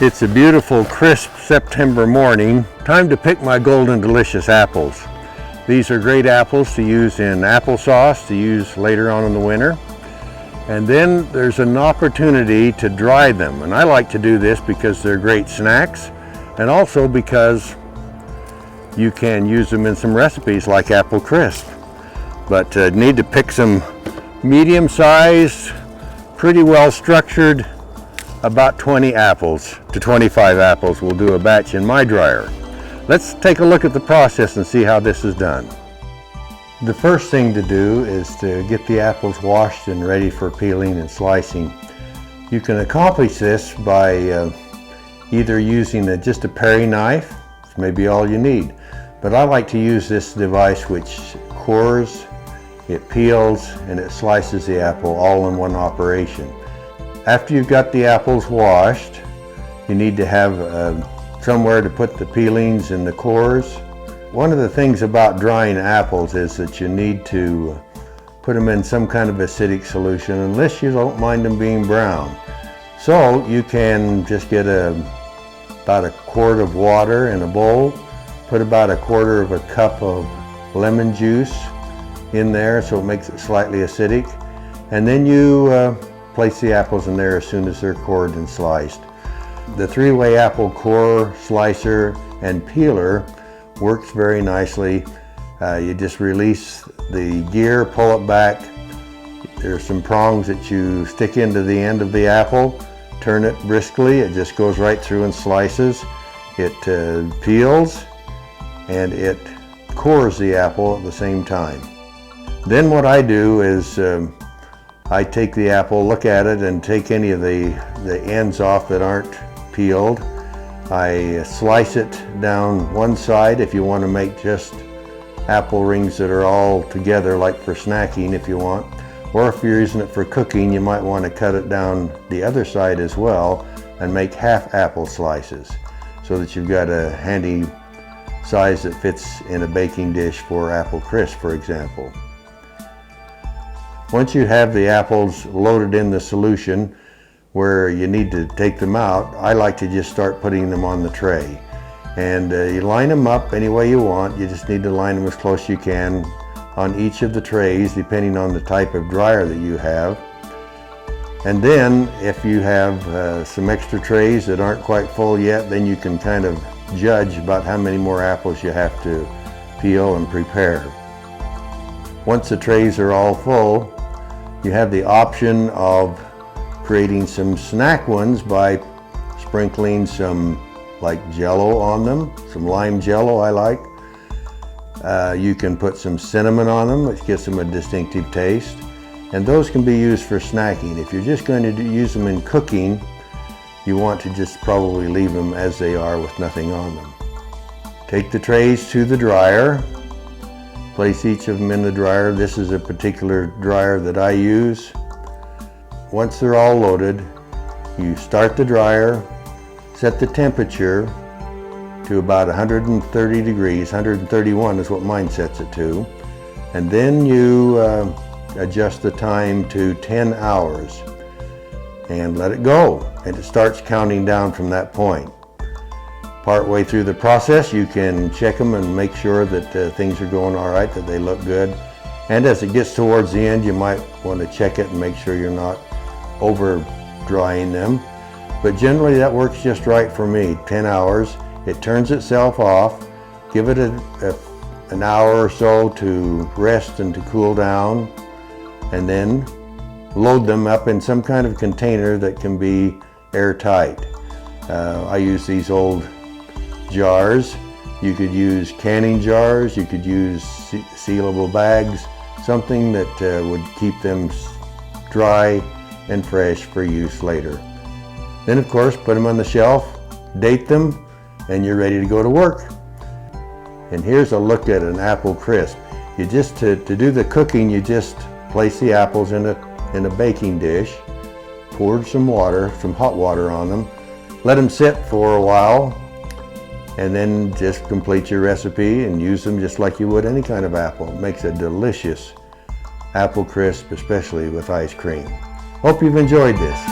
It's a beautiful, crisp September morning. Time to pick my golden delicious apples. These are great apples to use in applesauce, to use later on in the winter. And then there's an opportunity to dry them. And I like to do this because they're great snacks, and also because you can use them in some recipes like apple crisp. But need to pick some medium-sized, pretty well structured, about 20 apples to 25 apples. We'll do a batch in my dryer. Let's take a look at the process and see how this is done. The first thing to do is to get the apples washed and ready for peeling and slicing. You can accomplish this by either using just a paring knife. It's maybe all you need. But I like to use this device which cores, it peels, and it slices the apple all in one operation. After you've got the apples washed, you need to have somewhere to put the peelings and the cores. One of the things about drying apples is that you need to put them in some kind of acidic solution, unless you don't mind them being brown. So you can just get about a quart of water in a bowl, put about a quarter of a cup of lemon juice in there so it makes it slightly acidic, and then you place the apples in there as soon as they're cored and sliced. The three-way apple core, slicer, and peeler works very nicely. You just release the gear, pull it back. There's some prongs that you stick into the end of the apple, turn it briskly, it just goes right through and slices. It peels and it cores the apple at the same time. Then what I do is I take the apple, look at it, and take any of the ends off that aren't peeled. I slice it down one side if you want to make just apple rings that are all together, like for snacking if you want. Or if you're using it for cooking, you might want to cut it down the other side as well and make half apple slices so that you've got a handy size that fits in a baking dish for apple crisp, for example. Once you have the apples loaded in the solution where you need to take them out, I like to just start putting them on the tray. And you line them up any way you want. You just need to line them as close as you can on each of the trays, depending on the type of dryer that you have. And then if you have some extra trays that aren't quite full yet, then you can kind of judge about how many more apples you have to peel and prepare. Once the trays are all full, you have the option of creating some snack ones by sprinkling some like Jello on them, some lime Jello I like. You can put some cinnamon on them, which gives them a distinctive taste. And those can be used for snacking. If you're just going to use them in cooking, you want to just probably leave them as they are with nothing on them. Take the trays to the dryer. Place each of them in the dryer. This is a particular dryer that I use. Once they're all loaded, you start the dryer, set the temperature to about 130 degrees, 131 is what mine sets it to, and then you adjust the time to 10 hours and let it go, and it starts counting down from that point. Partway through the process, you can check them and make sure that things are going all right, that they look good. And as it gets towards the end, you might want to check it and make sure you're not over drying them. But generally that works just right for me. 10 hours, it turns itself off. Give it an hour or so to rest and to cool down, and then load them up in some kind of container that can be airtight. I use these old jars. You could use canning jars, you could use sealable bags, something that would keep them dry and fresh for use later. Then of course put them on the shelf, date them, and you're ready to go to work. And here's a look at an apple crisp. You just, to do the cooking, you just place the apples in a baking dish, pour some water, some hot water on them, let them sit for a while, and then just complete your recipe and use them just like you would any kind of apple. It makes a delicious apple crisp, especially with ice cream. Hope you've enjoyed this.